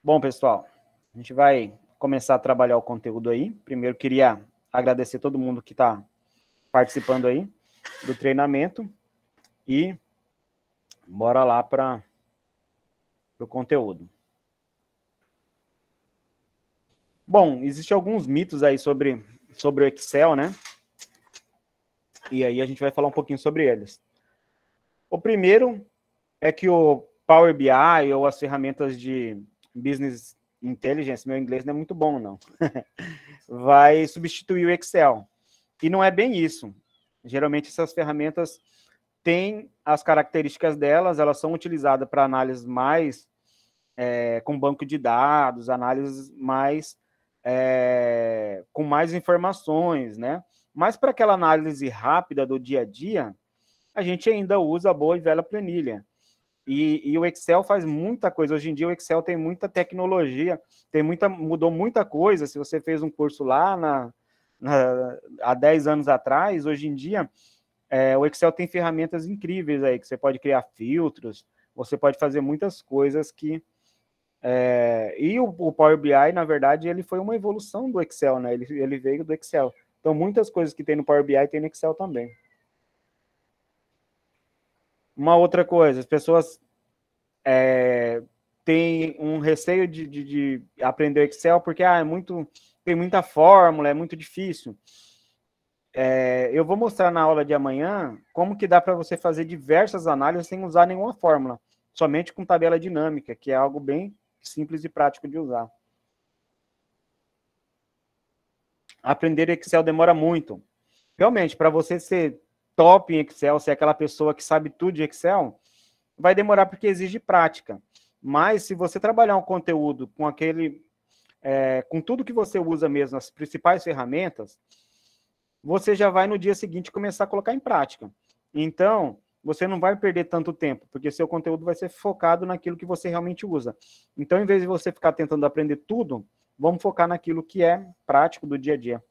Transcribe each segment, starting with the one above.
Bom, pessoal, a gente vai começar a trabalhar o conteúdo aí. Primeiro, queria agradecer todo mundo que está participando aí do treinamento e bora lá para o conteúdo. Bom, existem alguns mitos aí sobre o Excel, né? E aí a gente vai falar um pouquinho sobre eles. O primeiro é que o Power BI ou as ferramentas de Business Intelligence, meu inglês não é muito bom, não, vai substituir o Excel. E não é bem isso. Geralmente essas ferramentas têm as características delas, elas são utilizadas para análises mais com banco de dados, análises mais com mais informações, né? Mas para aquela análise rápida do dia a dia, a gente ainda usa a boa e velha planilha. E o Excel faz muita coisa. Hoje em dia o Excel tem muita tecnologia, mudou muita coisa. Se você fez um curso lá há 10 anos atrás, hoje em dia o Excel tem ferramentas incríveis aí, que você pode criar filtros, você pode fazer muitas coisas que... e o Power BI, na verdade, ele foi uma evolução do Excel, né? Ele veio do Excel. Então, muitas coisas que tem no Power BI tem no Excel também. Uma outra coisa, as pessoas têm um receio de aprender Excel porque tem muita fórmula, é muito difícil. Eu vou mostrar na aula de amanhã como que dá para você fazer diversas análises sem usar nenhuma fórmula, somente com tabela dinâmica, que é algo bem simples e prático de usar. Aprender Excel demora muito. Realmente, para você ser top em Excel, ser aquela pessoa que sabe tudo de Excel, vai demorar porque exige prática. Mas se você trabalhar um conteúdo com tudo que você usa mesmo, as principais ferramentas, você já vai no dia seguinte começar a colocar em prática. Então, você não vai perder tanto tempo, porque seu conteúdo vai ser focado naquilo que você realmente usa. Então, em vez de você ficar tentando aprender tudo, vamos focar naquilo que é prático do dia a dia.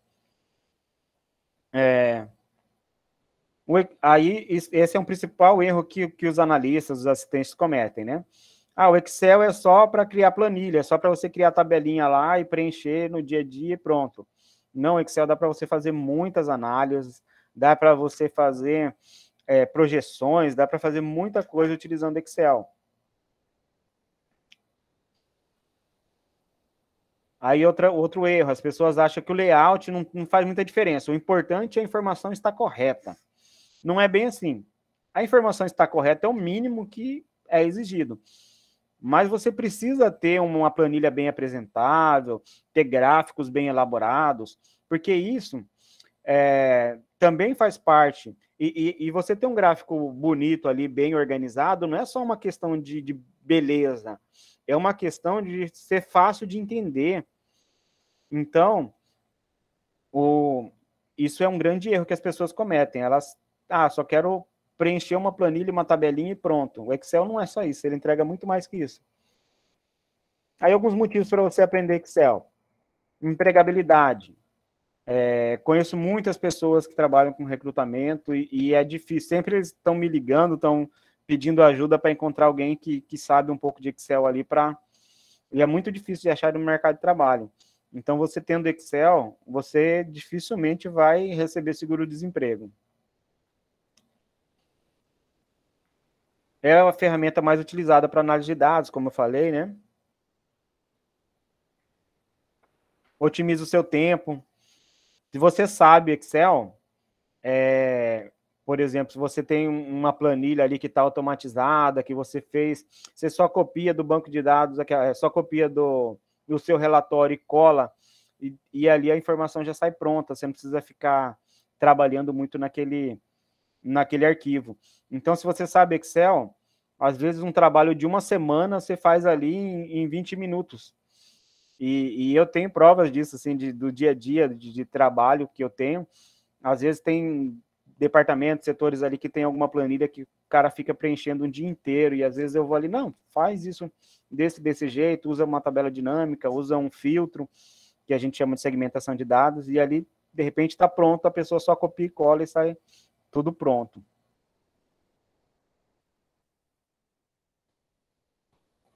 Aí, esse é um principal erro que os analistas, os assistentes cometem, né? O Excel é só para criar planilha, é só para você criar tabelinha lá e preencher no dia a dia e pronto. Não, Excel dá para você fazer muitas análises, dá para você fazer projeções, dá para fazer muita coisa utilizando Excel. Aí outro erro, as pessoas acham que o layout não faz muita diferença, o importante é a informação estar correta. Não é bem assim. A informação estar correta é o mínimo que é exigido. Mas você precisa ter uma planilha bem apresentável, ter gráficos bem elaborados, porque isso também faz parte. E você ter um gráfico bonito ali, bem organizado, não é só uma questão de beleza, é uma questão de ser fácil de entender. Então, isso é um grande erro que as pessoas cometem. Elas, só quero preencher uma planilha, uma tabelinha e pronto. O Excel não é só isso, ele entrega muito mais que isso. Aí alguns motivos para você aprender Excel. Empregabilidade. Conheço muitas pessoas que trabalham com recrutamento e é difícil. Sempre eles estão me ligando, estão pedindo ajuda para encontrar alguém que sabe um pouco de Excel ali e é muito difícil de achar no mercado de trabalho. Então, você tendo Excel, você dificilmente vai receber seguro-desemprego. É a ferramenta mais utilizada para análise de dados, como eu falei, né? Otimiza o seu tempo. Se você sabe Excel, por exemplo, se você tem uma planilha ali que está automatizada, que você fez, você só copia do banco de dados, só copia do seu relatório e cola, e ali a informação já sai pronta, você não precisa ficar trabalhando muito naquele arquivo. Então, se você sabe Excel, às vezes um trabalho de uma semana você faz ali em 20 minutos. E eu tenho provas disso, assim, do dia a dia, de trabalho que eu tenho. Às vezes tem departamentos, setores ali que tem alguma planilha que o cara fica preenchendo um dia inteiro, e às vezes eu vou ali, não, faz isso desse jeito, usa uma tabela dinâmica, usa um filtro, que a gente chama de segmentação de dados, e ali, de repente, está pronto, a pessoa só copia e cola e sai tudo pronto.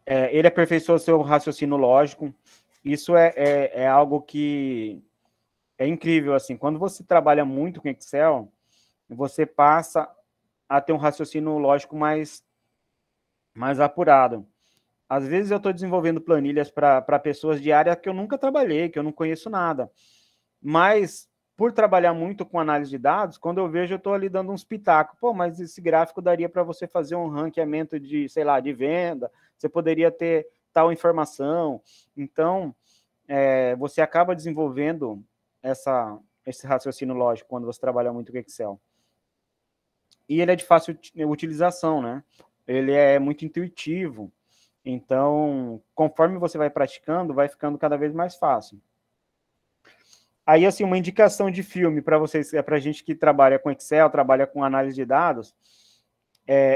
Ele aperfeiçoa seu raciocínio lógico. Isso é algo que é incrível, assim. Quando você trabalha muito com Excel, você passa a ter um raciocínio lógico mais apurado. Às vezes eu estou desenvolvendo planilhas para pessoas de área que eu nunca trabalhei, que eu não conheço nada. Mas, por trabalhar muito com análise de dados, quando eu vejo, eu estou ali dando uns pitacos. Pô, mas esse gráfico daria para você fazer um ranqueamento de, sei lá, de venda, você poderia ter tal informação. Então, você acaba desenvolvendo esse raciocínio lógico quando você trabalha muito com Excel. E ele é de fácil utilização, né? Ele é muito intuitivo. Então, conforme você vai praticando, vai ficando cada vez mais fácil. Aí, assim, uma indicação de filme para vocês, para a gente que trabalha com Excel, trabalha com análise de dados,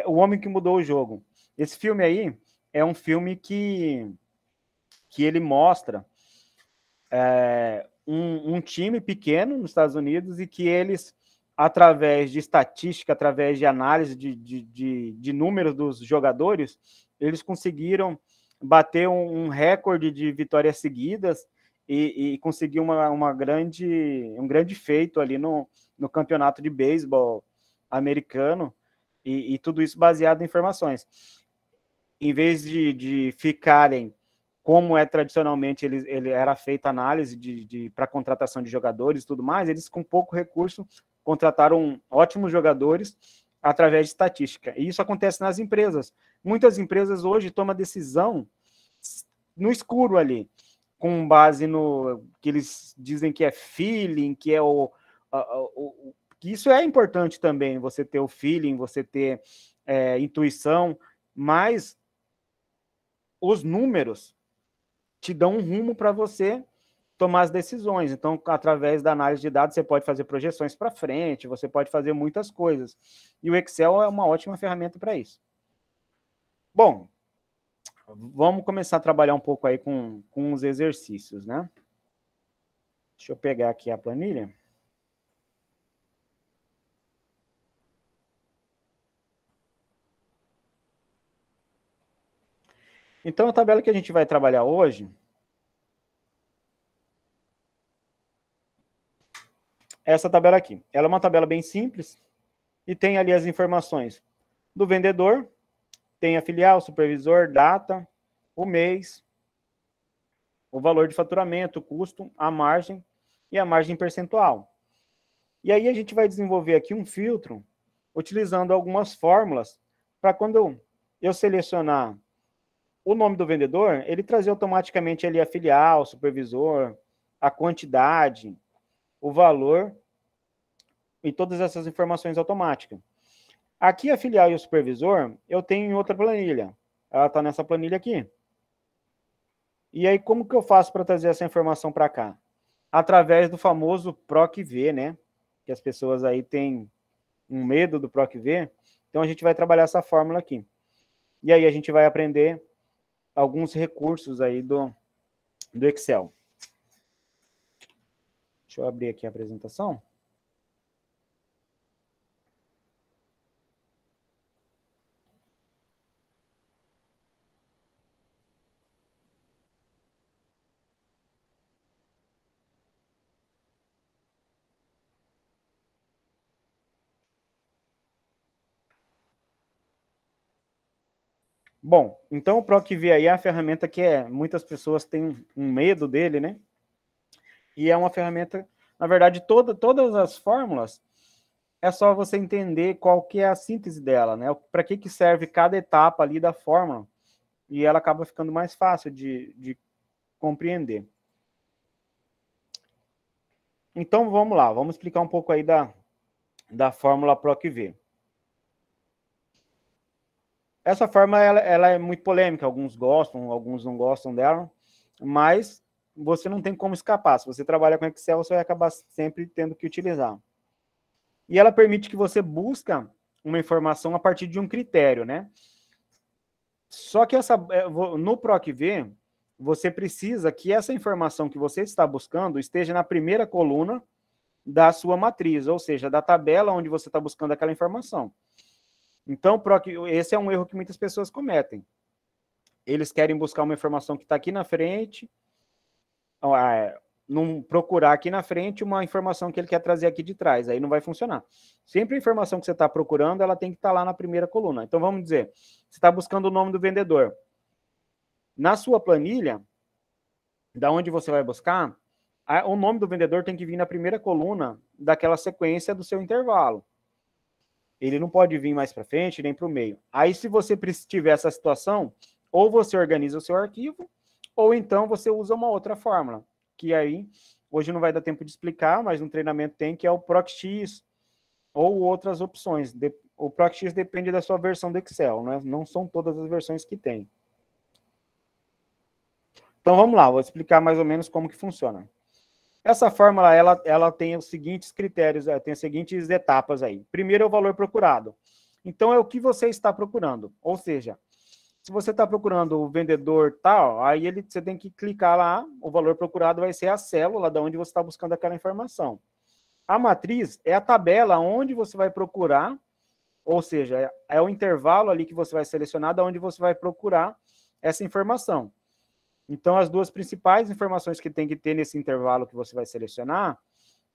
O Homem que Mudou o Jogo. Esse filme aí é um filme que ele mostra um time pequeno nos Estados Unidos e que eles, através de estatística, através de análise de números dos jogadores, eles conseguiram bater um recorde de vitórias seguidas e conseguir um grande feito ali no campeonato de beisebol americano, e tudo isso baseado em informações. Em vez de ficarem como tradicionalmente ele era feita análise para contratação de jogadores e tudo mais, eles com pouco recurso contrataram ótimos jogadores através de estatística. E isso acontece nas empresas. Muitas empresas hoje tomam decisão no escuro ali, com base no que eles dizem que é feeling, que é que isso é importante também, você ter o feeling, você ter intuição, mas os números te dão um rumo para você tomar as decisões. Então, através da análise de dados, você pode fazer projeções para frente, você pode fazer muitas coisas. E o Excel é uma ótima ferramenta para isso. Bom, vamos começar a trabalhar um pouco aí com os exercícios, né? Deixa eu pegar aqui a planilha. Então, a tabela que a gente vai trabalhar hoje é essa tabela aqui. Ela é uma tabela bem simples e tem ali as informações do vendedor, tem a filial, supervisor, data, o mês, o valor de faturamento, o custo, a margem e a margem percentual. E aí a gente vai desenvolver aqui um filtro utilizando algumas fórmulas para quando eu selecionar o nome do vendedor, ele trazer automaticamente ali a filial, o supervisor, a quantidade, o valor e todas essas informações automáticas. Aqui a filial e o supervisor eu tenho em outra planilha. Ela está nessa planilha aqui. E aí como que eu faço para trazer essa informação para cá? Através do famoso PROC-V, né? Que as pessoas aí têm um medo do PROC-V. Então a gente vai trabalhar essa fórmula aqui. E aí a gente vai aprender alguns recursos aí do Excel. Deixa eu abrir aqui a apresentação. Bom, então o PROC-V aí é a ferramenta que muitas pessoas têm um medo dele, né? E é uma ferramenta, na verdade, todas as fórmulas, é só você entender qual que é a síntese dela, né? Para que serve cada etapa ali da fórmula, e ela acaba ficando mais fácil de compreender. Então, vamos lá, vamos explicar um pouco aí da fórmula PROC-V. Essa fórmula ela é muito polêmica, alguns gostam, alguns não gostam dela, mas você não tem como escapar. Se você trabalha com Excel, você vai acabar sempre tendo que utilizar. E ela permite que você busque uma informação a partir de um critério, né? Só que no PROC-V, você precisa que essa informação que você está buscando esteja na primeira coluna da sua matriz, ou seja, da tabela onde você está buscando aquela informação. Então, esse é um erro que muitas pessoas cometem. eles querem buscar uma informação que está aqui na frente, não procurar aqui na frente uma informação que ele quer trazer aqui de trás, aí não vai funcionar. Sempre a informação que você está procurando, ela tem que estar lá na primeira coluna. Então, vamos dizer, você está buscando o nome do vendedor. Na sua planilha, da onde você vai buscar, o nome do vendedor tem que vir na primeira coluna daquela sequência do seu intervalo. Ele não pode vir mais para frente, nem para o meio. Aí, se você tiver essa situação, ou você organiza o seu arquivo, ou então você usa uma outra fórmula, que aí, hoje não vai dar tempo de explicar, mas no treinamento tem, que é o PROC-X, ou outras opções. O PROC-X depende da sua versão do Excel, né? Não são todas as versões que tem. Então, vamos lá, vou explicar mais ou menos como que funciona. Essa fórmula, ela tem os seguintes critérios, tem as seguintes etapas aí. Primeiro é o valor procurado. Então, é o que você está procurando. Ou seja, se você está procurando o vendedor tal, aí você tem que clicar lá, o valor procurado vai ser a célula de onde você está buscando aquela informação. A matriz é a tabela onde você vai procurar, ou seja, é o intervalo ali que você vai selecionar, de onde você vai procurar essa informação. Então, as duas principais informações que tem que ter nesse intervalo que você vai selecionar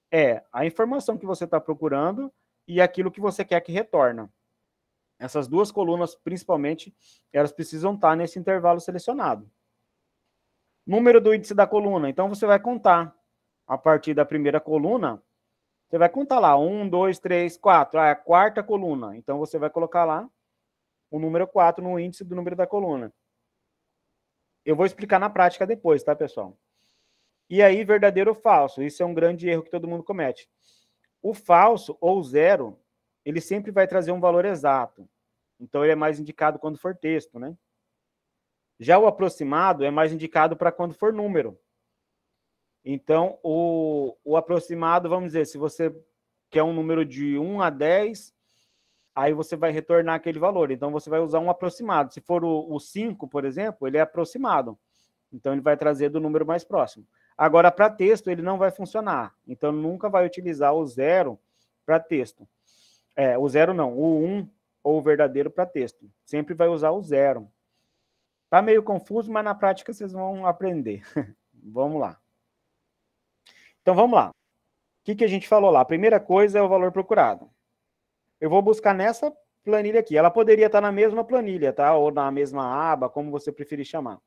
é a informação que você está procurando e aquilo que você quer que retorna. Essas duas colunas, principalmente, elas precisam estar nesse intervalo selecionado. Número do índice da coluna. Então, você vai contar. A partir da primeira coluna, você vai contar lá, 1, 2, 3, 4. É a quarta coluna. Então, você vai colocar lá o número 4 no índice do número da coluna. Eu vou explicar na prática depois, tá, pessoal? E aí, verdadeiro ou falso? Isso é um grande erro que todo mundo comete. O falso, ou zero, ele sempre vai trazer um valor exato. Então, ele é mais indicado quando for texto, né? Já o aproximado é mais indicado para quando for número. Então, o aproximado, vamos dizer, se você quer um número de 1 a 10, aí você vai retornar aquele valor. Então, você vai usar um aproximado. Se for o 5, por exemplo, ele é aproximado. Então, ele vai trazer do número mais próximo. Agora, para texto, ele não vai funcionar. Então, nunca vai utilizar o 0 para texto. O 0 não, o 1 ou o verdadeiro para texto. Sempre vai usar o 0. Tá meio confuso, mas na prática vocês vão aprender. Vamos lá. Então, vamos lá. O que a gente falou lá? A primeira coisa é o valor procurado. Eu vou buscar nessa planilha aqui. Ela poderia estar na mesma planilha, tá? Ou na mesma aba, como você preferir chamar.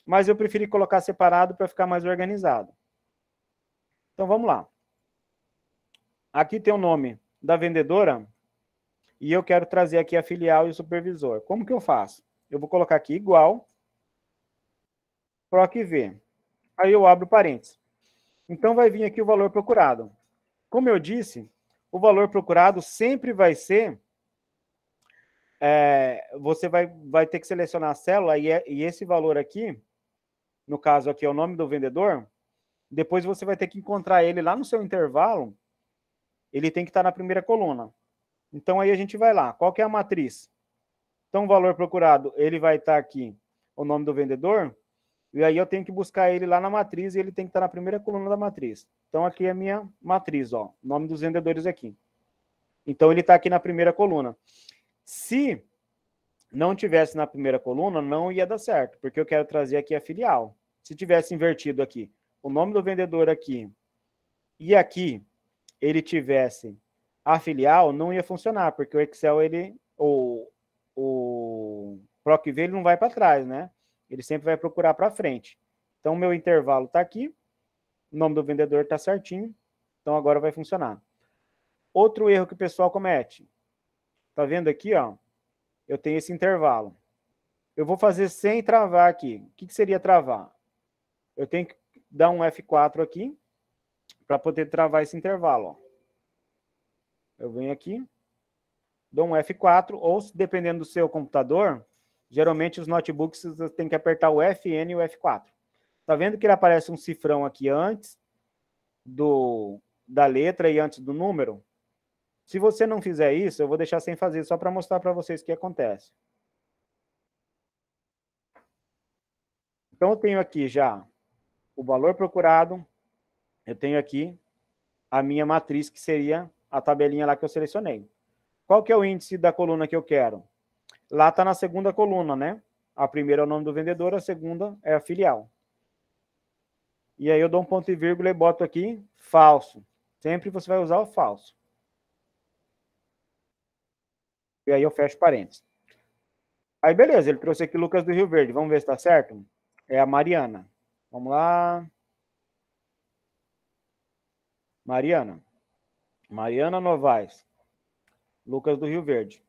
Mas eu preferi colocar separado para ficar mais organizado. Então, vamos lá. Aqui tem o nome da vendedora e eu quero trazer aqui a filial e o supervisor. Como que eu faço? Eu vou colocar aqui igual PROC-V. Aí eu abro parênteses. Então, vai vir aqui o valor procurado. Como eu disse, o valor procurado sempre vai ser... você vai ter que selecionar a célula e esse valor aqui, no caso aqui é o nome do vendedor, depois você vai ter que encontrar ele lá no seu intervalo, ele tem que estar na primeira coluna. Então, aí a gente vai lá. Qual que é a matriz? Então, o valor procurado, ele vai estar aqui, o nome do vendedor, e aí eu tenho que buscar ele lá na matriz e ele tem que estar na primeira coluna da matriz. Então, aqui é a minha matriz, ó, nome dos vendedores aqui. Então, ele está aqui na primeira coluna. Se não tivesse na primeira coluna, não ia dar certo, porque eu quero trazer aqui a filial. Se tivesse invertido aqui, o nome do vendedor aqui, e aqui ele tivesse a filial, não ia funcionar, porque o Excel, o PROC-V, ele não vai para trás, né? Ele sempre vai procurar para frente. Então, o meu intervalo está aqui, o nome do vendedor está certinho, então agora vai funcionar. Outro erro que o pessoal comete, tá vendo aqui, ó? Eu tenho esse intervalo. Eu vou fazer sem travar aqui. O que seria travar? Eu tenho que dar um F4 aqui para poder travar esse intervalo, ó. Eu venho aqui, dou um F4, ou dependendo do seu computador, geralmente os notebooks você tem que apertar o Fn e o F4. Tá vendo que ele aparece um cifrão aqui antes da letra e antes do número? Se você não fizer isso, eu vou deixar sem fazer, só para mostrar para vocês o que acontece. Então, eu tenho aqui já o valor procurado, eu tenho aqui a minha matriz, que seria a tabelinha lá que eu selecionei. Qual que é o índice da coluna que eu quero? Lá está na segunda coluna, né? A primeira é o nome do vendedor, a segunda é a filial. E aí eu dou um ponto e vírgula e boto aqui falso. Sempre você vai usar o falso. E aí eu fecho parênteses. Aí beleza, ele trouxe aqui Lucas do Rio Verde. Vamos ver se está certo? É a Mariana. Vamos lá. Mariana. Mariana Novaes. Lucas do Rio Verde.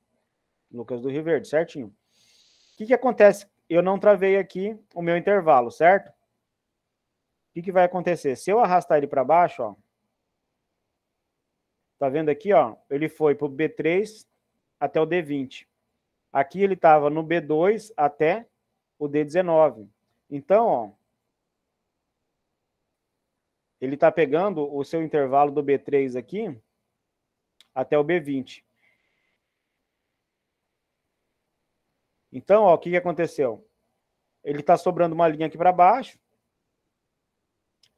Lucas do Rio Verde, certinho. O que acontece? Eu não travei aqui o meu intervalo, certo? O que vai acontecer? Se eu arrastar ele para baixo, ó, tá vendo aqui, ó? Ele foi para o B3 até o D20. Aqui ele estava no B2 até o D19. Então, ó, ele está pegando o seu intervalo do B3 aqui até o B20. Então, ó, o que aconteceu? Ele está sobrando uma linha aqui para baixo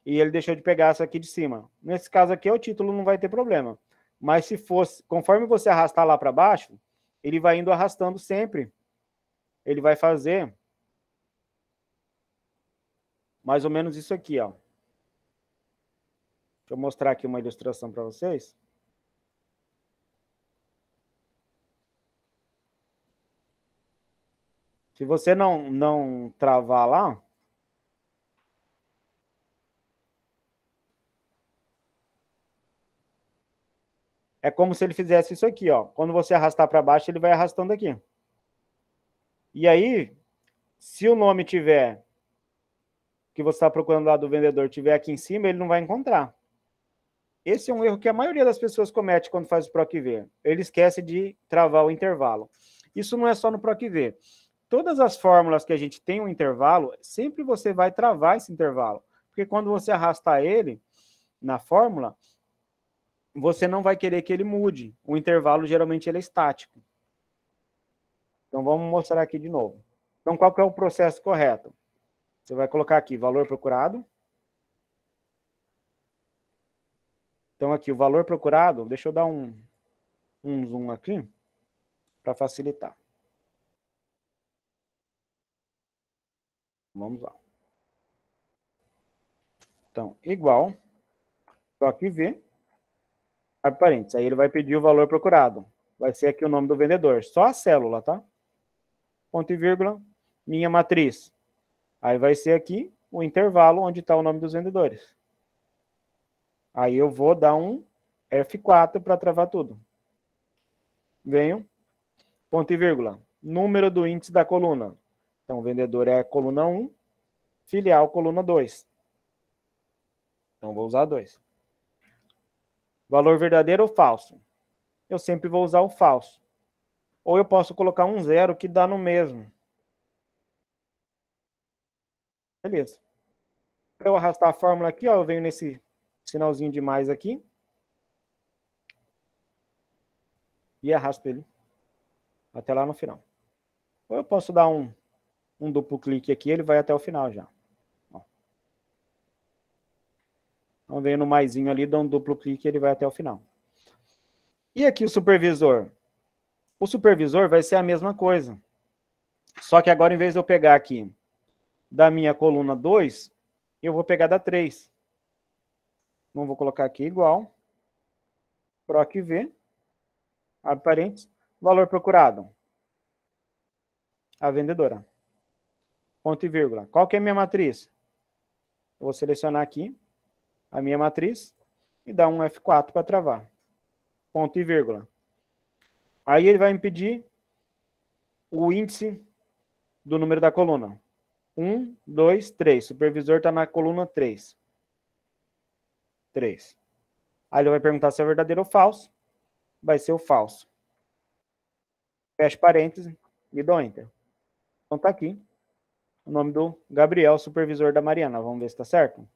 e ele deixou de pegar essa aqui de cima. Nesse caso aqui, o título não vai ter problema. Mas se fosse, conforme você arrastar lá para baixo, ele vai indo arrastando sempre. Ele vai fazer mais ou menos isso aqui, ó. Deixa eu mostrar aqui uma ilustração para vocês. Se você não travar lá, é como se ele fizesse isso aqui, ó. Quando você arrastar para baixo, ele vai arrastando aqui. E aí, se o nome tiver, que você está procurando lá do vendedor, tiver aqui em cima, ele não vai encontrar. Esse é um erro que a maioria das pessoas comete quando faz o PROC-V. Ele esquece de travar o intervalo. Isso não é só no PROC-V. Todas as fórmulas que a gente tem um intervalo, sempre você vai travar esse intervalo. Porque quando você arrastar ele na fórmula, você não vai querer que ele mude. O intervalo, geralmente, ele é estático. Então, vamos mostrar aqui de novo. Então, qual que é o processo correto? Você vai colocar aqui, valor procurado. Então, aqui, o valor procurado, deixa eu dar um zoom aqui, para facilitar. Vamos lá. Então, igual, só que V, abre parênteses. Aí ele vai pedir o valor procurado. Vai ser aqui o nome do vendedor. Só a célula, tá? Ponto e vírgula, minha matriz. Aí vai ser aqui o intervalo onde está o nome dos vendedores. Aí eu vou dar um F4 para travar tudo. Venho, ponto e vírgula, número do índice da coluna. Então, o vendedor é a coluna 1, filial, coluna 2. Então, vou usar 2. Valor verdadeiro ou falso? Eu sempre vou usar o falso. Ou eu posso colocar um 0 que dá no mesmo. Beleza. Para eu arrastar a fórmula aqui, ó, eu venho nesse sinalzinho de mais aqui. E arrasto ele até lá no final. Ou eu posso dar um duplo clique aqui, ele vai até o final já. Ó. Então, venho no maisinho ali, dou um duplo clique e ele vai até o final. E aqui o supervisor? O supervisor vai ser a mesma coisa. Só que agora, em vez de eu pegar aqui da minha coluna 2, eu vou pegar da 3. Não vou colocar aqui igual. PROC-V, abre parênteses, valor procurado. A vendedora. Ponto e vírgula. Qual que é a minha matriz? Eu vou selecionar aqui a minha matriz e dar um F4 para travar. Ponto e vírgula. Aí ele vai me pedir o índice do número da coluna. 1, 2, 3. O supervisor está na coluna 3. 3. Aí ele vai perguntar se é verdadeiro ou falso. Vai ser o falso. Fecha parênteses e dou Enter. Então está aqui o nome do Gabriel, supervisor da Mariana. Vamos ver se está certo.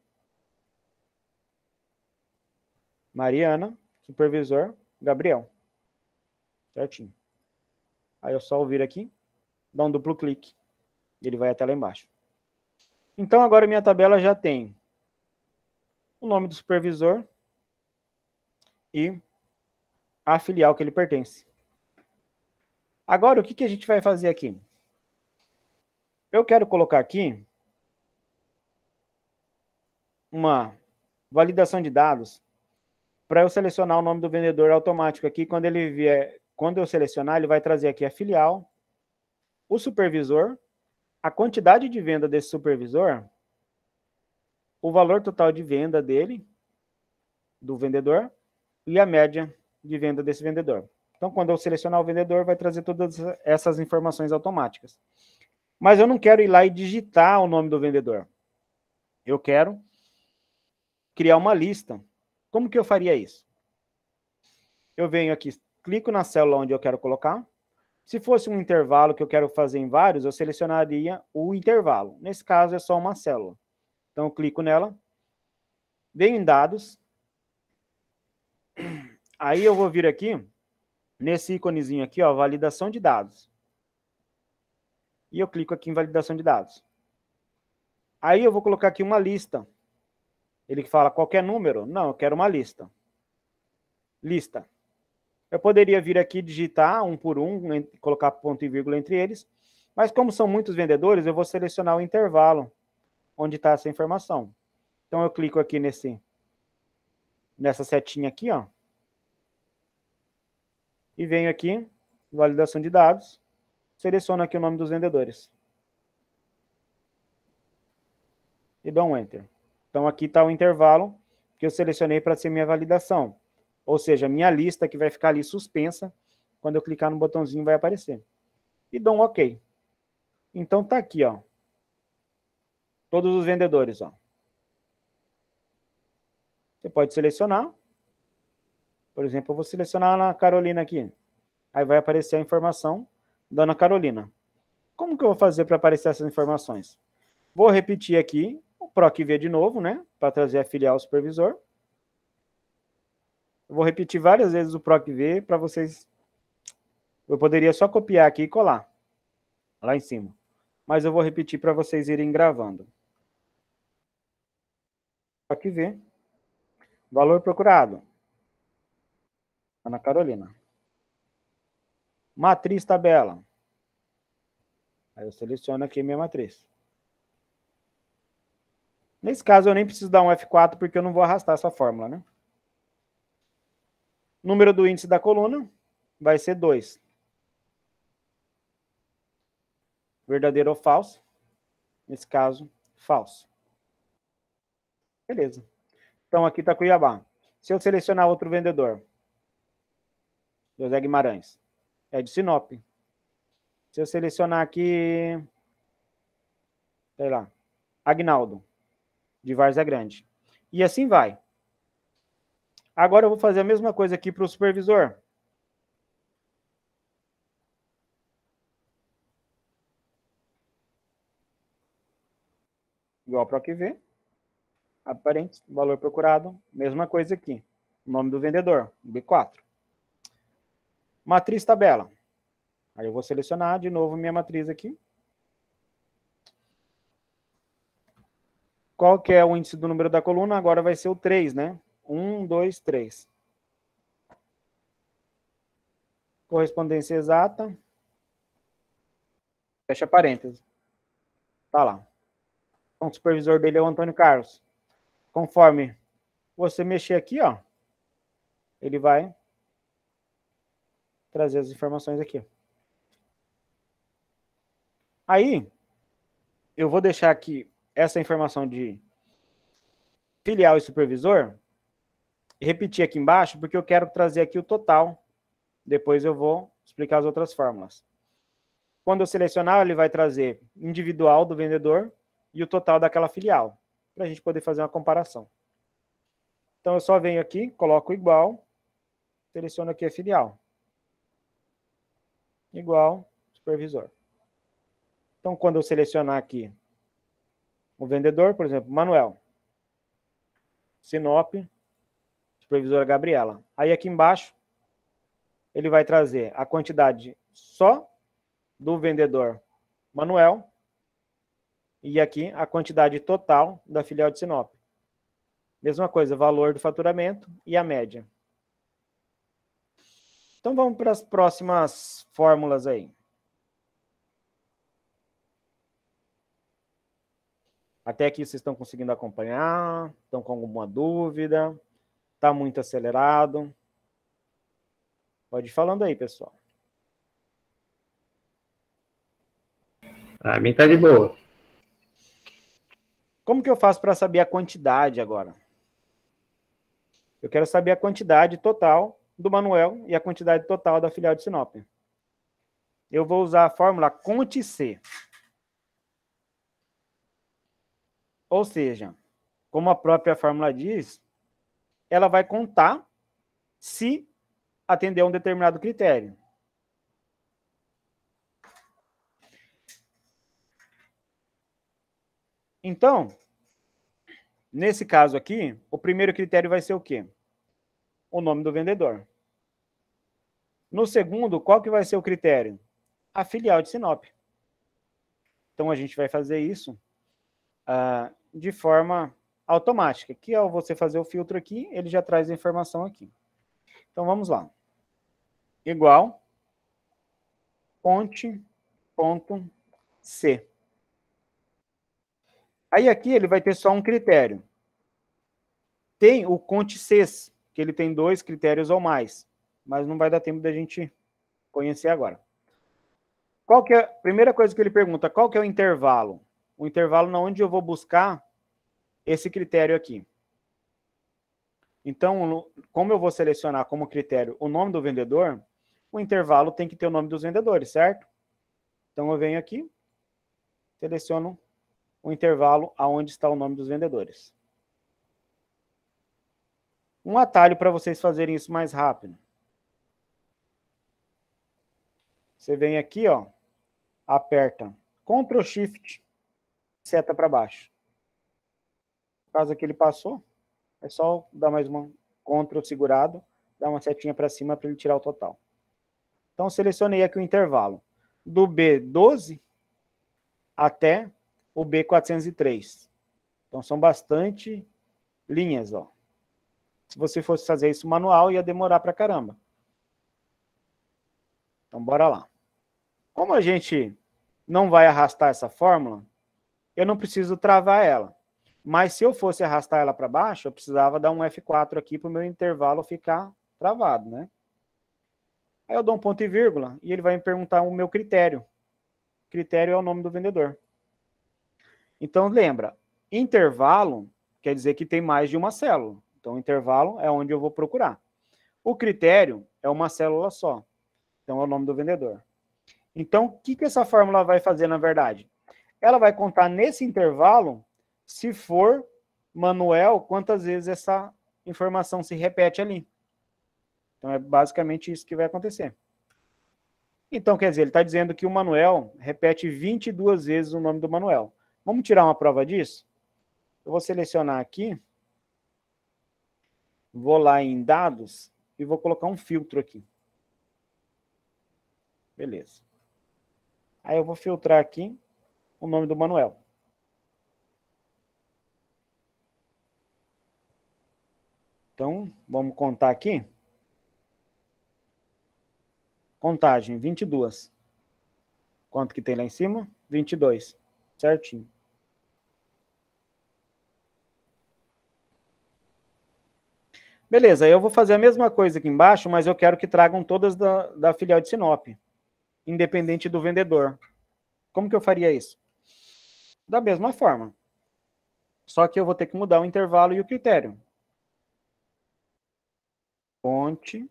Mariana, supervisor, Gabriel. Certinho. Aí eu só vir aqui, dá um duplo clique. E ele vai até lá embaixo. Então agora minha tabela já tem o nome do supervisor e a filial que ele pertence. Agora, o que a gente vai fazer aqui? Eu quero colocar aqui uma validação de dados para eu selecionar o nome do vendedor automático aqui. Quando ele vier, quando eu selecionar, ele vai trazer aqui a filial, o supervisor, a quantidade de venda desse supervisor, o valor total de venda dele, do vendedor, e a média de venda desse vendedor. Então, quando eu selecionar o vendedor, vai trazer todas essas informações automáticas. Mas eu não quero ir lá e digitar o nome do vendedor. Eu quero criar uma lista. Como que eu faria isso? Eu venho aqui, clico na célula onde eu quero colocar. Se fosse um intervalo que eu quero fazer em vários, eu selecionaria o intervalo. Nesse caso, é só uma célula. Então, eu clico nela, venho em dados. Aí eu vou vir aqui, nesse íconezinho aqui, ó, validação de dados. E eu clico aqui em validação de dados. Aí eu vou colocar aqui uma lista. Ele fala qualquer número? Não, eu quero uma lista. Lista. Eu poderia vir aqui digitar um por um, colocar ponto e vírgula entre eles, mas como são muitos vendedores, eu vou selecionar o intervalo onde está essa informação. Então eu clico aqui nessa setinha aqui, ó, e venho aqui, validação de dados, seleciono aqui o nome dos vendedores. E dou um Enter. Então aqui está o intervalo que eu selecionei para ser minha validação. Ou seja, minha lista que vai ficar ali suspensa, quando eu clicar no botãozinho vai aparecer. E dou um OK. Então tá aqui, ó. Todos os vendedores, ó. Você pode selecionar. Por exemplo, eu vou selecionar a Ana Carolina aqui. Aí vai aparecer a informação da Ana Carolina. Como que eu vou fazer para aparecer essas informações? Vou repetir aqui o PROC-V de novo, né? Para trazer a filial supervisor. Eu vou repetir várias vezes o PROC-V para vocês. Eu poderia só copiar aqui e colar lá em cima. Mas eu vou repetir para vocês irem gravando. PROC-V. Valor procurado. Ana Carolina. Matriz tabela. Aí eu seleciono aqui minha matriz. Nesse caso, eu nem preciso dar um F4, porque eu não vou arrastar essa fórmula, né? Número do índice da coluna vai ser 2. Verdadeiro ou falso? Nesse caso, falso. Beleza. Então, aqui está Cuiabá. Se eu selecionar outro vendedor, José Guimarães, é de Sinop. Se eu selecionar aqui, sei lá, Agnaldo, de Várzea Grande. E assim vai. Agora eu vou fazer a mesma coisa aqui para o supervisor. Igual para o que vê. Aparente, valor procurado, mesma coisa aqui. Nome do vendedor, B4. Matriz tabela. Aí eu vou selecionar de novo minha matriz aqui. Qual que é o índice do número da coluna? Agora vai ser o 3, né? 1, 2, 3. Correspondência exata. Fecha parênteses. Tá lá. Então, o supervisor dele é o Antônio Carlos. Conforme você mexer aqui, ó, ele vai trazer as informações aqui. Aí, eu vou deixar aqui essa informação de filial e supervisor, e repetir aqui embaixo, porque eu quero trazer aqui o total. Depois eu vou explicar as outras fórmulas. Quando eu selecionar, ele vai trazer individual do vendedor e o total daquela filial, para a gente poder fazer uma comparação. Então, eu só venho aqui, coloco igual, seleciono aqui a filial. Igual, supervisor. Então, quando eu selecionar aqui o vendedor, por exemplo, Manuel, Sinop, supervisora Gabriela. Aí aqui embaixo, ele vai trazer a quantidade só do vendedor Manuel e aqui a quantidade total da filial de Sinop. Mesma coisa, valor do faturamento e a média. Então vamos para as próximas fórmulas aí. Até aqui vocês estão conseguindo acompanhar? Estão com alguma dúvida? Está muito acelerado? Pode ir falando aí, pessoal. A mim tá de boa. Como que eu faço para saber a quantidade agora? Eu quero saber a quantidade total do Manuel e a quantidade total da filial de Sinop. Eu vou usar a fórmula CONTE-C. Ou seja, como a própria fórmula diz, ela vai contar se atender a um determinado critério. Então, nesse caso aqui, o primeiro critério vai ser o quê? O nome do vendedor. No segundo, qual que vai ser o critério? A filial de Sinop. Então, a gente vai fazer isso de forma automática, que ao você fazer o filtro aqui, ele já traz a informação aqui. Então, vamos lá. Igual fonte.c. Aí aqui ele vai ter só um critério. Tem o CONTE-Cs, que ele tem 2 critérios ou mais, mas não vai dar tempo da gente conhecer agora. Qual que é a primeira coisa que ele pergunta? Qual que é o intervalo? O intervalo onde eu vou buscar esse critério aqui. Então, como eu vou selecionar como critério o nome do vendedor, o intervalo tem que ter o nome dos vendedores, certo? Então, eu venho aqui, seleciono o intervalo aonde está o nome dos vendedores. Um atalho para vocês fazerem isso mais rápido. Você vem aqui, ó, aperta Ctrl Shift, seta para baixo. No caso aqui ele passou, é só dar mais uma Ctrl segurado, dar uma setinha para cima para ele tirar o total. Então, selecionei aqui o intervalo do B12 até o B403. Então, são bastante linhas, ó. Se você fosse fazer isso manual, ia demorar pra caramba. Então, bora lá. Como a gente não vai arrastar essa fórmula, eu não preciso travar ela. Mas se eu fosse arrastar ela para baixo, eu precisava dar um F4 aqui para o meu intervalo ficar travado, né? Aí eu dou um ponto e vírgula e ele vai me perguntar o meu critério. Critério é o nome do vendedor. Então, lembra, intervalo quer dizer que tem mais de uma célula. Então, intervalo é onde eu vou procurar. O critério é uma célula só. Então, é o nome do vendedor. Então, o que essa fórmula vai fazer, na verdade? Ela vai contar nesse intervalo, se for Manuel, quantas vezes essa informação se repete ali. Então, é basicamente isso que vai acontecer. Então, quer dizer, ele está dizendo que o Manuel repete 22 vezes o nome do Manuel. Vamos tirar uma prova disso? Eu vou selecionar aqui, vou lá em dados e vou colocar um filtro aqui. Beleza. Aí eu vou filtrar aqui o nome do Manuel. Então, vamos contar aqui. Contagem, 22. Quanto que tem lá em cima? 22. Certinho. Beleza, eu vou fazer a mesma coisa aqui embaixo, mas eu quero que tragam todas da filial de Sinop, independente do vendedor. Como que eu faria isso? Da mesma forma. Só que eu vou ter que mudar o intervalo e o critério. Fonte.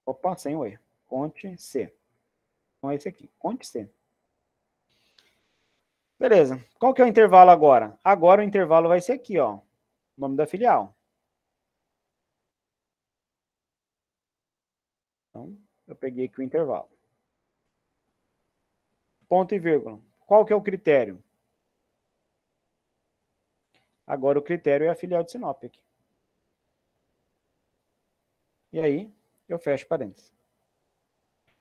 Opa, sem o E. Fonte C. Então é esse aqui. Fonte C. Beleza. Qual que é o intervalo agora? Agora o intervalo vai ser aqui, ó. O nome da filial. Então, eu peguei aqui o intervalo. Ponto e vírgula. Qual que é o critério? Agora o critério é a filial de Sinop aqui. E aí, eu fecho parênteses.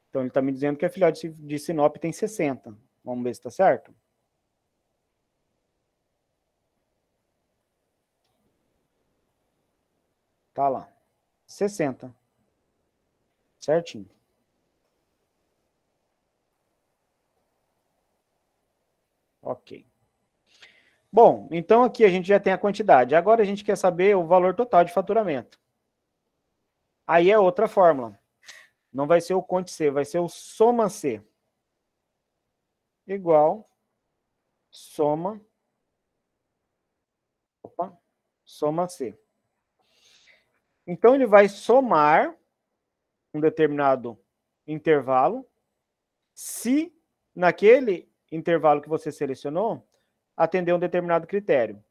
Então, ele está me dizendo que a filial de Sinop tem 60. Vamos ver se está certo? Tá lá. 60. Certinho. Ok. Bom, então aqui a gente já tem a quantidade. Agora a gente quer saber o valor total de faturamento. Aí é outra fórmula. Não vai ser o conte C, vai ser o soma C. Igual soma C. Então ele vai somar um determinado intervalo, se naquele intervalo que você selecionou atender um determinado critério.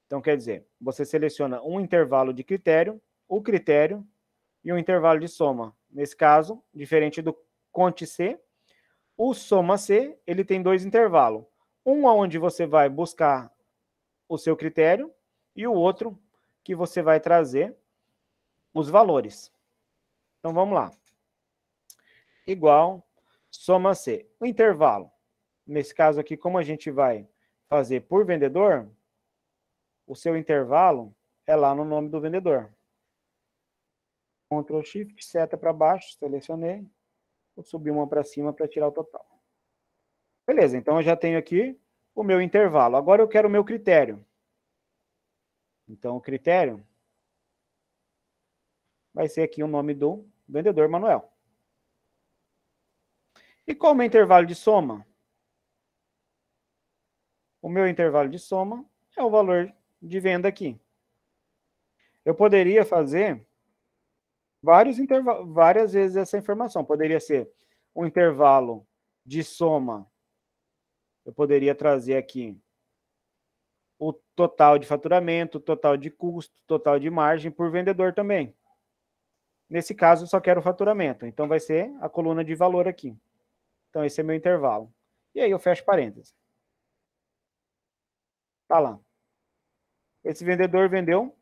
Então, quer dizer, você seleciona um intervalo de critério, o critério e um intervalo de soma. Nesse caso, diferente do conte C, o soma C, ele tem dois intervalos. Um onde você vai buscar o seu critério e o outro que você vai trazer os valores. Então, vamos lá. Igual soma C. O intervalo, nesse caso aqui, como a gente vai fazer por vendedor, o seu intervalo é lá no nome do vendedor. Ctrl Shift, seta para baixo, selecionei. Vou subir uma para cima para tirar o total. Beleza, então eu já tenho aqui o meu intervalo. Agora eu quero o meu critério. Então o critério vai ser aqui o nome do vendedor Manuel. E qual é o meu intervalo de soma? O meu intervalo de soma é o valor de venda aqui. Eu poderia fazer várias vezes essa informação. Poderia ser um intervalo de soma. Eu poderia trazer aqui o total de faturamento, total de custo, total de margem por vendedor também. Nesse caso, eu só quero o faturamento. Então, vai ser a coluna de valor aqui. Então, esse é meu intervalo. E aí, eu fecho parênteses. Tá lá. Esse vendedor vendeu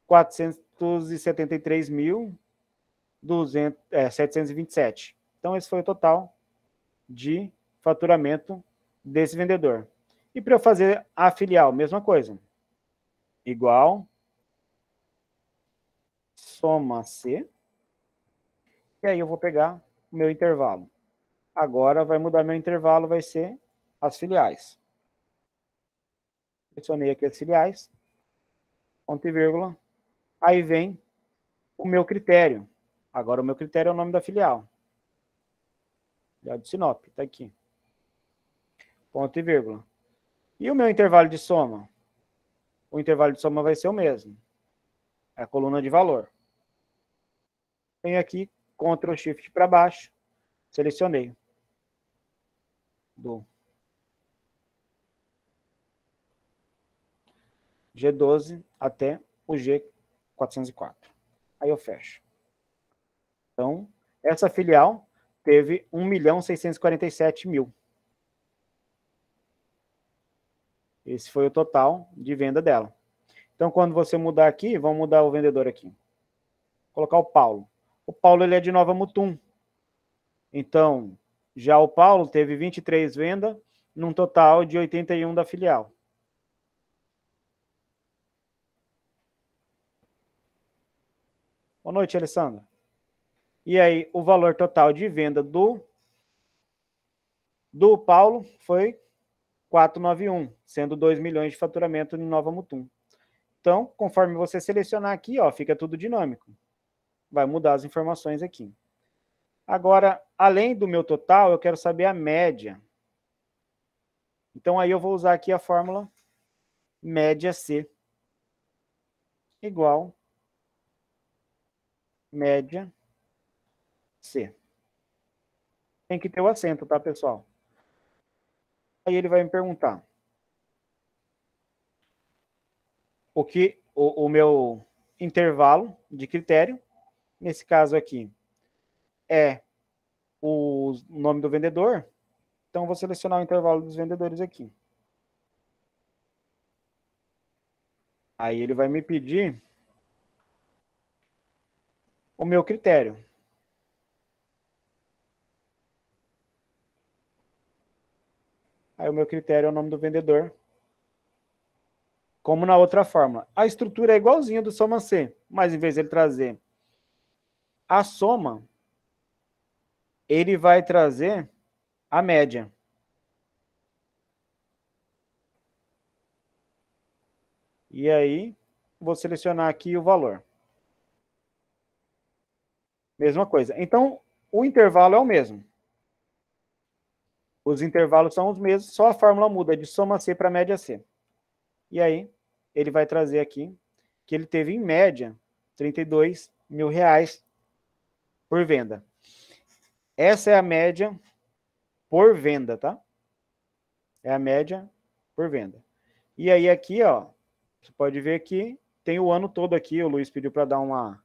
473.727. Então, esse foi o total de faturamento desse vendedor. E para eu fazer a filial, mesma coisa. Igual soma C. E aí eu vou pegar o meu intervalo. Agora vai mudar meu intervalo, vai ser as filiais. Selecionei aqui as filiais. Ponto e vírgula. Aí vem o meu critério. Agora o meu critério é o nome da filial. Já de Sinop, está aqui. Ponto e vírgula. E o meu intervalo de soma? O intervalo de soma vai ser o mesmo. É a coluna de valor. Venho aqui, Ctrl Shift para baixo, selecionei. Do G12 até o G404. Aí eu fecho. Então, essa filial teve 1.647.000. Esse foi o total de venda dela. Então, quando você mudar aqui, vamos mudar o vendedor aqui. Vou colocar o Paulo. O Paulo ele é de Nova Mutum. Então, já o Paulo teve 23 vendas, num total de 81 da filial. Boa noite, Alessandra. E aí, o valor total de venda do Paulo foi 491, sendo 2 milhões de faturamento em Nova Mutum. Então, conforme você selecionar aqui, ó, fica tudo dinâmico. Vai mudar as informações aqui. Agora, além do meu total, eu quero saber a média. Então, aí eu vou usar aqui a fórmula média C igual média C. Tem que ter o acento, tá, pessoal? Aí ele vai me perguntar o meu intervalo de critério, nesse caso aqui, é o nome do vendedor. Então, vou selecionar o intervalo dos vendedores aqui. Aí ele vai me pedir o meu critério. Aí o meu critério é o nome do vendedor. Como na outra fórmula. A estrutura é igualzinha do soma C, mas em vez de ele trazer a soma, ele vai trazer a média. E aí, vou selecionar aqui o valor. Mesma coisa. Então, o intervalo é o mesmo. Os intervalos são os mesmos, só a fórmula muda de soma C para média C. E aí, ele vai trazer aqui que ele teve, em média, R$32 mil por venda. Essa é a média por venda, tá? É a média por venda. E aí aqui, ó, você pode ver que tem o ano todo aqui, o Luiz pediu para dar uma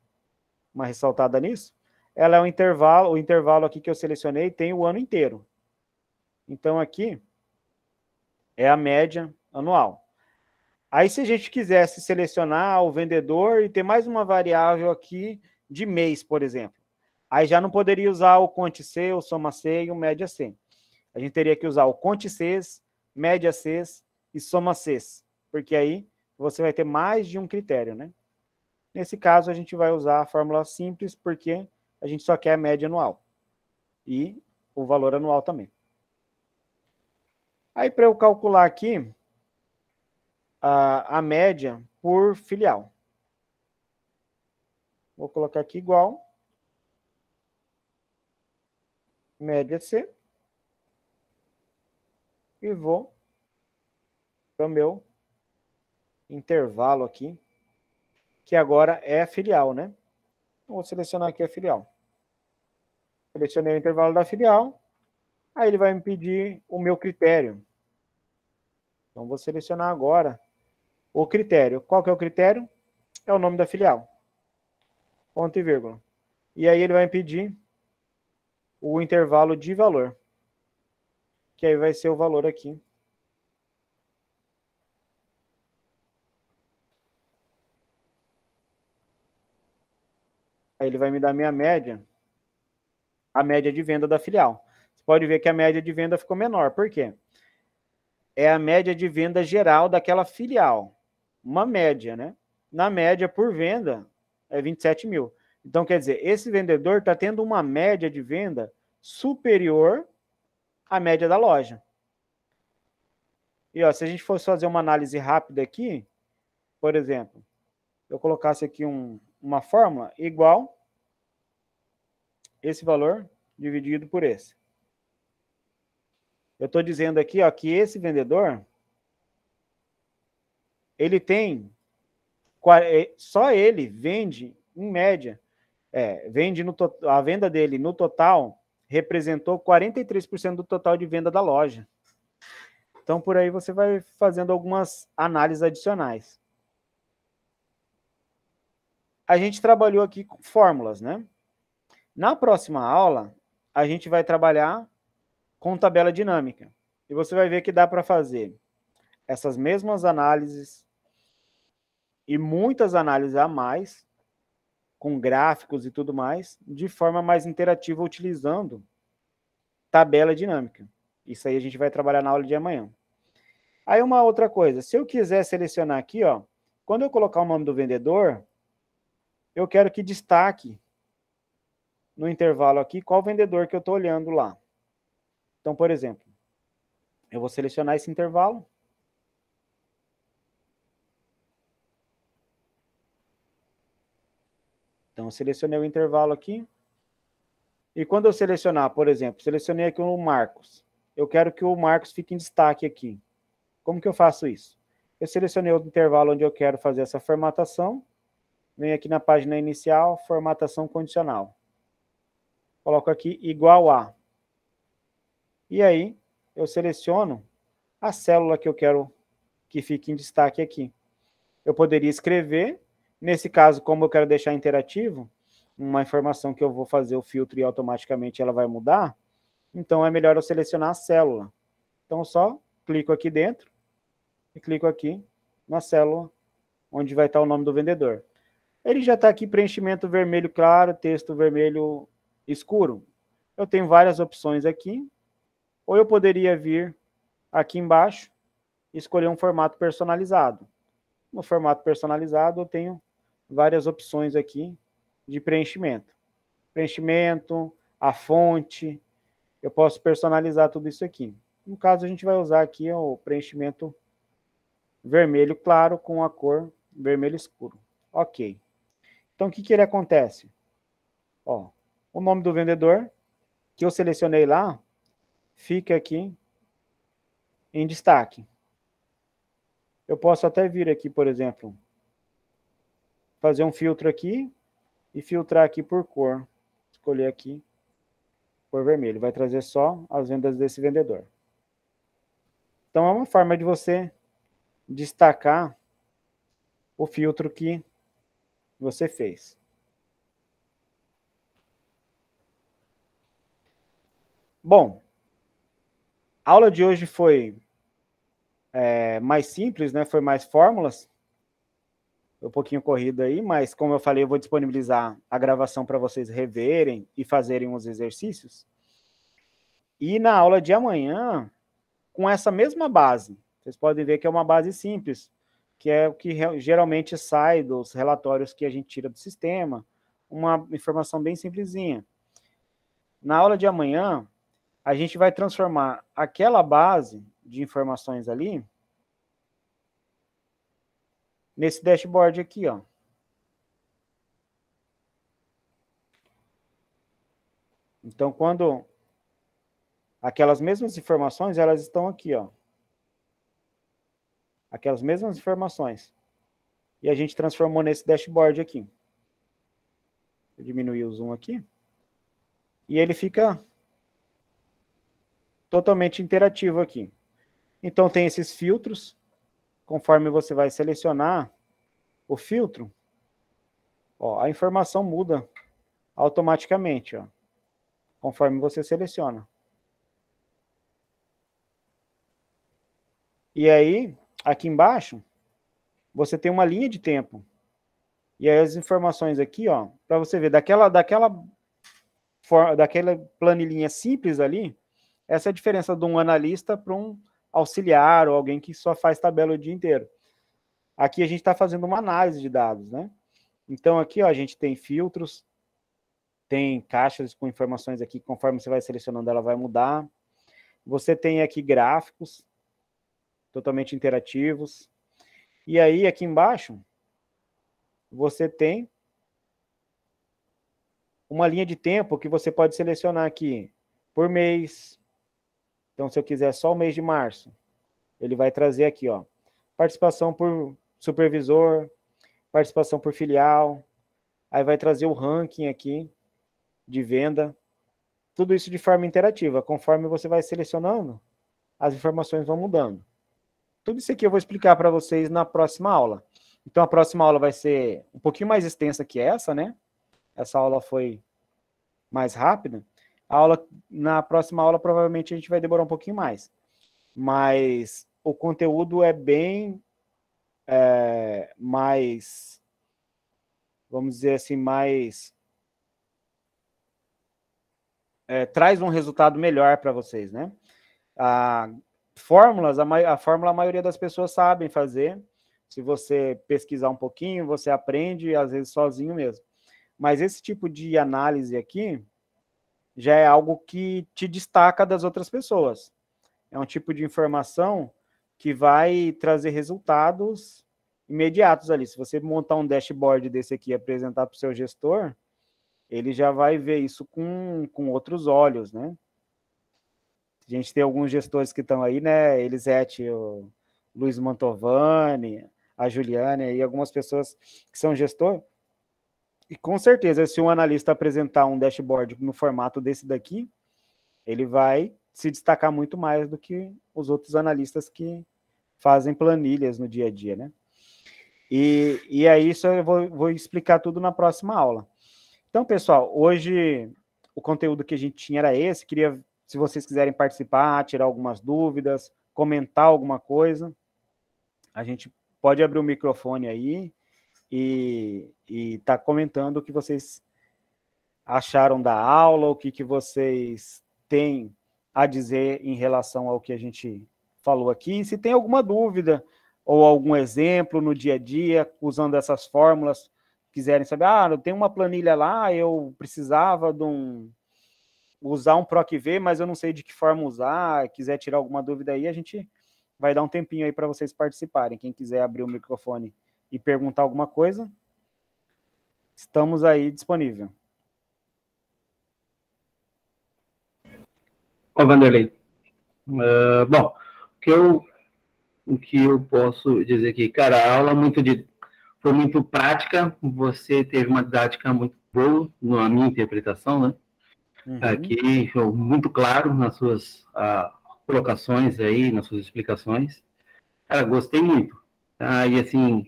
ressaltada nisso. Ela é o intervalo aqui que eu selecionei tem o ano inteiro. Então aqui é a média anual. Aí se a gente quisesse selecionar o vendedor e ter mais uma variável aqui de mês, por exemplo, aí já não poderia usar o Conte C, o Soma C e o Média C. A gente teria que usar o Conte Cs, Média Cs e Soma Cs, porque aí você vai ter mais de um critério, né? Nesse caso, a gente vai usar a fórmula simples, porque a gente só quer a média anual e o valor anual também. Aí, para eu calcular aqui a média por filial, vou colocar aqui igual média C e vou para o meu intervalo aqui, que agora é filial, né? Vou selecionar aqui a filial. Selecionei o intervalo da filial, aí ele vai me pedir o meu critério. Então, vou selecionar agora o critério. Qual que é o critério? É o nome da filial. Ponto e vírgula. E aí ele vai me pedir o intervalo de valor, que aí vai ser o valor aqui. Aí ele vai me dar minha média, a média de venda da filial. Você pode ver que a média de venda ficou menor. Por quê? É a média de venda geral daquela filial. Uma média, né? Na média, por venda, é 27 mil. Então, quer dizer, esse vendedor está tendo uma média de venda superior à média da loja. E ó, se a gente fosse fazer uma análise rápida aqui, por exemplo, eu colocasse aqui uma fórmula igual esse valor dividido por esse. Eu estou dizendo aqui, ó, que esse vendedor, ele tem, só ele vende, em média, vende a venda dele no total representou 43% do total de venda da loja. Então, por aí você vai fazendo algumas análises adicionais. A gente trabalhou aqui com fórmulas, né? Na próxima aula, a gente vai trabalhar com tabela dinâmica. E você vai ver que dá para fazer essas mesmas análises e muitas análises a mais, com gráficos e tudo mais, de forma mais interativa, utilizando tabela dinâmica. Isso aí a gente vai trabalhar na aula de amanhã. Aí uma outra coisa, se eu quiser selecionar aqui, ó, quando eu colocar o nome do vendedor, eu quero que destaque no intervalo aqui qual vendedor que eu estou olhando lá. Então, por exemplo, eu vou selecionar esse intervalo. Então, eu selecionei o intervalo aqui. E quando eu selecionar, por exemplo, selecionei aqui o Marcos. Eu quero que o Marcos fique em destaque aqui. Como que eu faço isso? Eu selecionei o intervalo onde eu quero fazer essa formatação. Venho aqui na página inicial, formatação condicional. Coloco aqui igual a. E aí, eu seleciono a célula que eu quero que fique em destaque aqui. Eu poderia escrever, nesse caso, como eu quero deixar interativo, uma informação que eu vou fazer o filtro e automaticamente ela vai mudar, então é melhor eu selecionar a célula. Então, eu só clico aqui dentro e clico aqui na célula onde vai estar o nome do vendedor. Ele já está aqui, preenchimento vermelho claro, texto vermelho escuro. Eu tenho várias opções aqui, ou eu poderia vir aqui embaixo e escolher um formato personalizado. No formato personalizado, eu tenho várias opções aqui de preenchimento. Preenchimento, a fonte, eu posso personalizar tudo isso aqui. No caso, a gente vai usar aqui o preenchimento vermelho claro com a cor vermelho escuro. Ok. Então, o que ele acontece? Ó, o nome do vendedor, que eu selecionei lá, fica aqui em destaque. Eu posso até vir aqui, por exemplo, fazer um filtro aqui e filtrar aqui por cor. Escolher aqui cor vermelho. Vai trazer só as vendas desse vendedor. Então, é uma forma de você destacar o filtro que você fez. Bom, a aula de hoje foi mais simples, né? Foi mais fórmulas. Foi um pouquinho corrido aí, mas como eu falei, eu vou disponibilizar a gravação para vocês reverem e fazerem os exercícios. E na aula de amanhã, com essa mesma base, vocês podem ver que é uma base simples, que é o que geralmente sai dos relatórios que a gente tira do sistema, uma informação bem simplesinha. Na aula de amanhã, a gente vai transformar aquela base de informações ali nesse dashboard aqui, ó. Então, quando aquelas mesmas informações, elas estão aqui, ó. Aquelas mesmas informações. E a gente transformou nesse dashboard aqui. Vou diminuir o zoom aqui. E ele fica totalmente interativo aqui. Então, tem esses filtros. Conforme você vai selecionar o filtro, ó, a informação muda automaticamente, ó, conforme você seleciona. E aí, aqui embaixo, você tem uma linha de tempo. E aí as informações aqui, ó, para você ver, daquela planilhinha simples ali, essa é a diferença de um analista para um auxiliar ou alguém que só faz tabela o dia inteiro. Aqui a gente está fazendo uma análise de dados, né? Então aqui, ó, a gente tem filtros, tem caixas com informações aqui, conforme você vai selecionando, ela vai mudar. Você tem aqui gráficos, totalmente interativos. E aí, aqui embaixo, você tem uma linha de tempo que você pode selecionar aqui por mês. Então, se eu quiser só o mês de março, ele vai trazer aqui, ó, participação por supervisor, participação por filial, aí vai trazer o ranking aqui de venda, tudo isso de forma interativa. Conforme você vai selecionando, as informações vão mudando. Tudo isso aqui eu vou explicar para vocês na próxima aula. Então, a próxima aula vai ser um pouquinho mais extensa que essa, né? Essa aula foi mais rápida. Na próxima aula, provavelmente, a gente vai demorar um pouquinho mais. Mas o conteúdo é bem mais, vamos dizer assim, mais... traz um resultado melhor para vocês, né? Fórmulas, a fórmula a maioria das pessoas sabem fazer. Se você pesquisar um pouquinho, você aprende, às vezes sozinho mesmo. Mas esse tipo de análise aqui já é algo que te destaca das outras pessoas. É um tipo de informação que vai trazer resultados imediatos ali. Se você montar um dashboard desse aqui e apresentar para o seu gestor, ele já vai ver isso com outros olhos, né? A gente tem alguns gestores que estão aí, né? Elisete, o Luiz Mantovani, a Juliane, e algumas pessoas que são gestor. E com certeza, se um analista apresentar um dashboard no formato desse daqui, ele vai se destacar muito mais do que os outros analistas que fazem planilhas no dia a dia, né? E aí, isso eu vou explicar tudo na próxima aula. Então, pessoal, hoje o conteúdo que a gente tinha era esse. Queria, se vocês quiserem participar, tirar algumas dúvidas, comentar alguma coisa, a gente pode abrir o microfone aí e tá comentando o que vocês acharam da aula, o que vocês têm a dizer em relação ao que a gente falou aqui. Se tem alguma dúvida ou algum exemplo no dia a dia, usando essas fórmulas, quiserem saber, eu tenho uma planilha lá, eu precisava de usar um PROC-V, mas eu não sei de que forma usar, quiser tirar alguma dúvida aí, a gente vai dar um tempinho aí para vocês participarem. Quem quiser abrir o microfone e perguntar alguma coisa, estamos aí disponível. Ô, Vanderlei, bom, o que eu posso dizer aqui, cara, a aula foi muito prática, você teve uma didática muito boa, na minha interpretação, né? Aqui, muito claro nas suas colocações aí, nas suas explicações. Cara, gostei muito. Tá? E assim,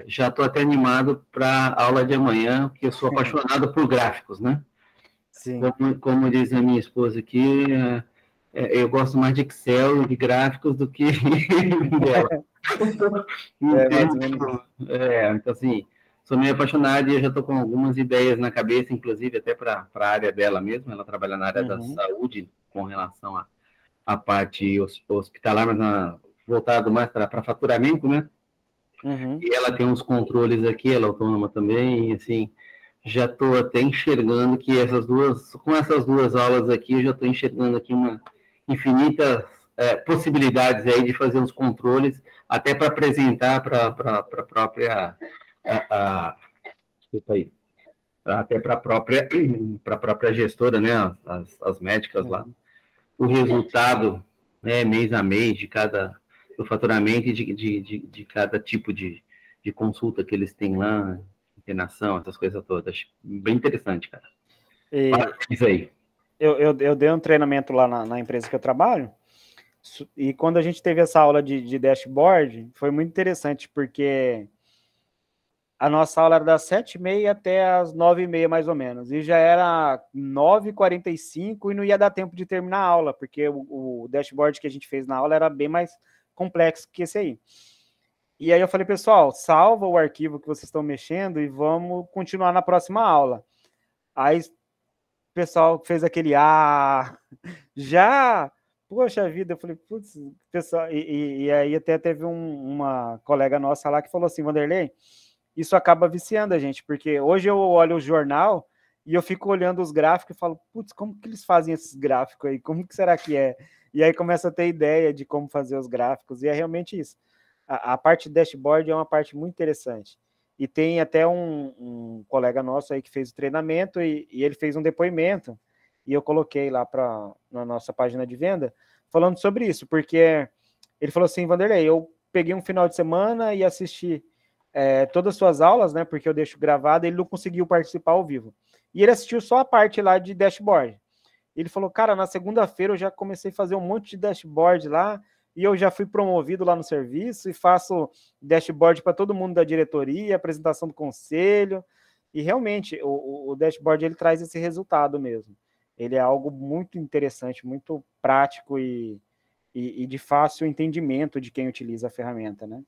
já estou até animado para a aula de amanhã, porque eu sou apaixonado por gráficos, né? Sim. Como diz a minha esposa aqui, eu gosto mais de Excel e de gráficos do que dela. Então, assim, sou meio apaixonado e eu já estou com algumas ideias na cabeça, inclusive até para a área dela mesmo. Ela trabalha na área da saúde com relação à parte hospitalar, mas voltado mais para faturamento, né? E ela tem uns controles aqui, ela é autônoma também, e assim, já estou até enxergando que com essas duas aulas aqui, eu já estou enxergando aqui infinitas possibilidades aí de fazer uns controles, até para apresentar para a própria desculpa aí, até para a própria gestora, né, as médicas lá, o resultado, né, mês a mês do faturamento e de cada tipo de consulta que eles têm lá, internação, essas coisas todas. Bem interessante, cara. Isso aí. Eu dei um treinamento lá na empresa que eu trabalho, e quando a gente teve essa aula de dashboard, foi muito interessante, porque a nossa aula era das 7h30 até as 9h30, mais ou menos, e já era 9h45 e não ia dar tempo de terminar a aula, porque o dashboard que a gente fez na aula era bem mais complexo que esse aí. E aí eu falei, pessoal, salva o arquivo que vocês estão mexendo e vamos continuar na próxima aula. Aí o pessoal fez aquele, já... Poxa vida, eu falei, putz, pessoal... E aí até teve uma colega nossa lá que falou assim, Vanderlei, isso acaba viciando a gente, porque hoje eu olho o jornal e eu fico olhando os gráficos e falo, putz, como que eles fazem esses gráficos aí? Como que será que é? E aí começa a ter ideia de como fazer os gráficos, e é realmente isso. A parte de dashboard é uma parte muito interessante. E tem até um colega nosso aí que fez o treinamento e ele fez um depoimento, e eu coloquei lá na nossa página de venda, falando sobre isso, porque ele falou assim, Vanderlei, eu peguei um final de semana e assisti todas as suas aulas, né, porque eu deixo gravado, ele não conseguiu participar ao vivo. E ele assistiu só a parte lá de dashboard. Ele falou, cara, na segunda-feira eu já comecei a fazer um monte de dashboard lá, e eu já fui promovido lá no serviço, e faço dashboard para todo mundo da diretoria, apresentação do conselho, e realmente o dashboard ele traz esse resultado mesmo. Ele é algo muito interessante, muito prático e de fácil entendimento de quem utiliza a ferramenta, né?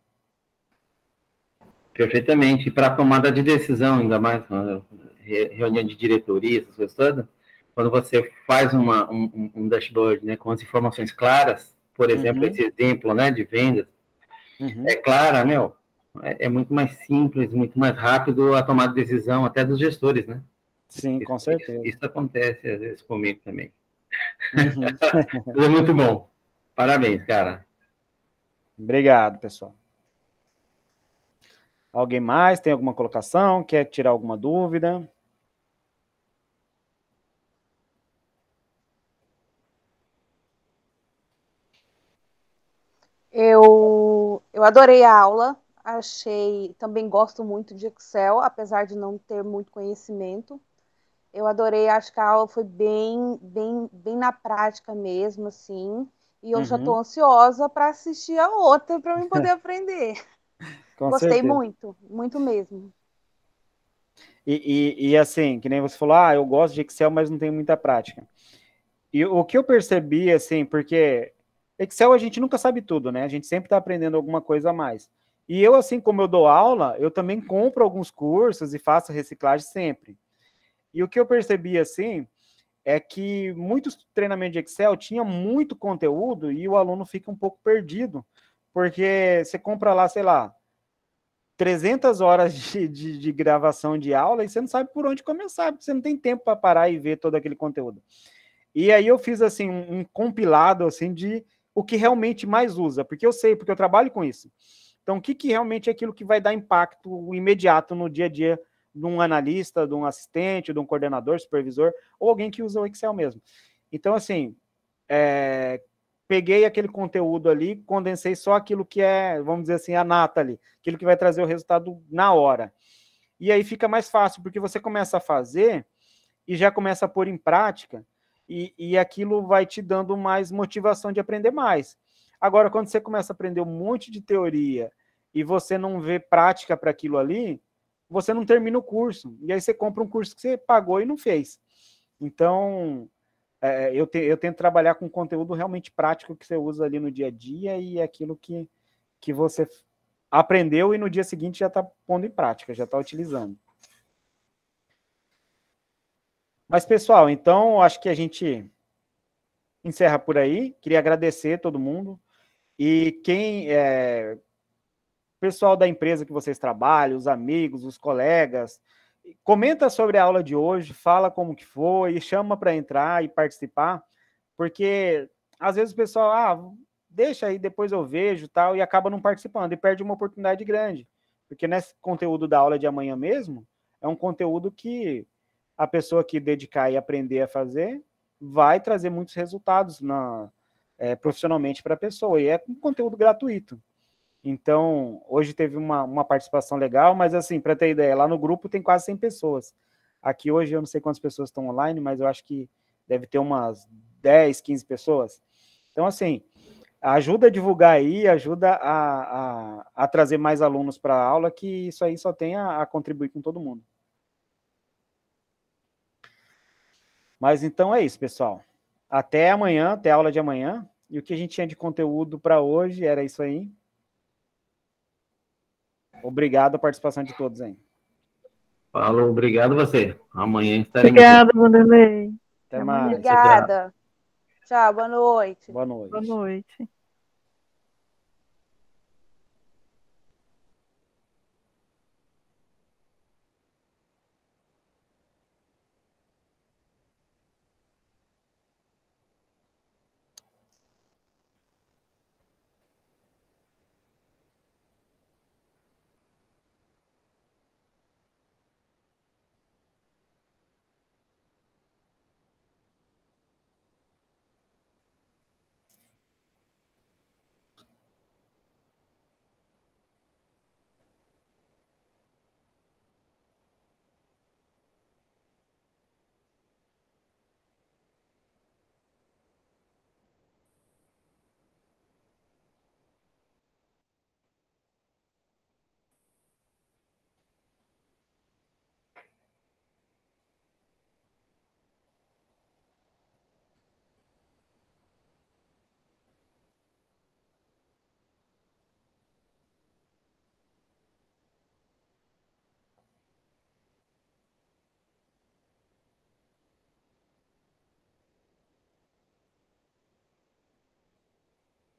Perfeitamente. Para tomada de decisão, ainda mais reunião de diretoria, essas coisas todas, quando você faz um dashboard, né, com as informações claras, por exemplo, esse exemplo, né, de vendas, é clara, meu, é muito mais simples, muito mais rápido a tomada de decisão, até dos gestores, né? Sim, com certeza. Isso acontece às vezes comigo também. É muito bom. Parabéns, cara. Obrigado, pessoal. Alguém mais tem alguma colocação? Quer tirar alguma dúvida? Eu adorei a aula, também gosto muito de Excel, apesar de não ter muito conhecimento. Eu adorei, acho que a aula foi bem na prática mesmo, assim, e eu já estou ansiosa para assistir a outra para eu poder aprender. Gostei muito, muito mesmo. E assim, que nem você falou, eu gosto de Excel, mas não tenho muita prática. E o que eu percebi, assim, porque Excel a gente nunca sabe tudo, né? A gente sempre está aprendendo alguma coisa a mais. E eu, assim como eu dou aula, eu também compro alguns cursos e faço reciclagem sempre. E o que eu percebi, assim, é que muitos treinamentos de Excel tinham muito conteúdo e o aluno fica um pouco perdido, porque você compra lá, sei lá, 300 horas de gravação de aula e você não sabe por onde começar, porque você não tem tempo para parar e ver todo aquele conteúdo. E aí eu fiz assim um compilado assim de o que realmente mais usa, porque eu sei, porque eu trabalho com isso. Então, o que realmente é aquilo que vai dar impacto imediato no dia a dia de um analista, de um assistente, de um coordenador, supervisor, ou alguém que usa o Excel mesmo. Então, assim, peguei aquele conteúdo ali, condensei só aquilo que é, vamos dizer assim, a nata ali, aquilo que vai trazer o resultado na hora. E aí fica mais fácil, porque você começa a fazer e já começa a pôr em prática, e aquilo vai te dando mais motivação de aprender mais. Agora, quando você começa a aprender um monte de teoria e você não vê prática para aquilo ali, você não termina o curso. E aí você compra um curso que você pagou e não fez. Então, eu tento trabalhar com conteúdo realmente prático que você usa ali no dia a dia e aquilo que você aprendeu e no dia seguinte já está pondo em prática, já está utilizando. Mas, pessoal, então, acho que a gente encerra por aí. Queria agradecer a todo mundo. E quem pessoal da empresa que vocês trabalham, os amigos, os colegas, comenta sobre a aula de hoje, fala como que foi, chama para entrar e participar, porque às vezes o pessoal, deixa aí, depois eu vejo, tal, e acaba não participando, e perde uma oportunidade grande, porque nesse conteúdo da aula de amanhã mesmo, é um conteúdo que a pessoa que dedicar e aprender a fazer vai trazer muitos resultados profissionalmente para a pessoa, e é um conteúdo gratuito. Então, hoje teve uma participação legal, mas assim, para ter ideia, lá no grupo tem quase 100 pessoas. Aqui hoje eu não sei quantas pessoas estão online, mas eu acho que deve ter umas 10, 15 pessoas. Então, assim, ajuda a divulgar aí, ajuda a trazer mais alunos para a aula, que isso aí só tem a contribuir com todo mundo. Mas então é isso, pessoal. Até amanhã, até a aula de amanhã. E o que a gente tinha de conteúdo para hoje era isso aí. Obrigado a participação de todos aí. Paulo, obrigado você. Amanhã estaremos. Obrigada, Vanderlei. Até mais. Obrigada. Tchau, boa noite. Boa noite. Boa noite.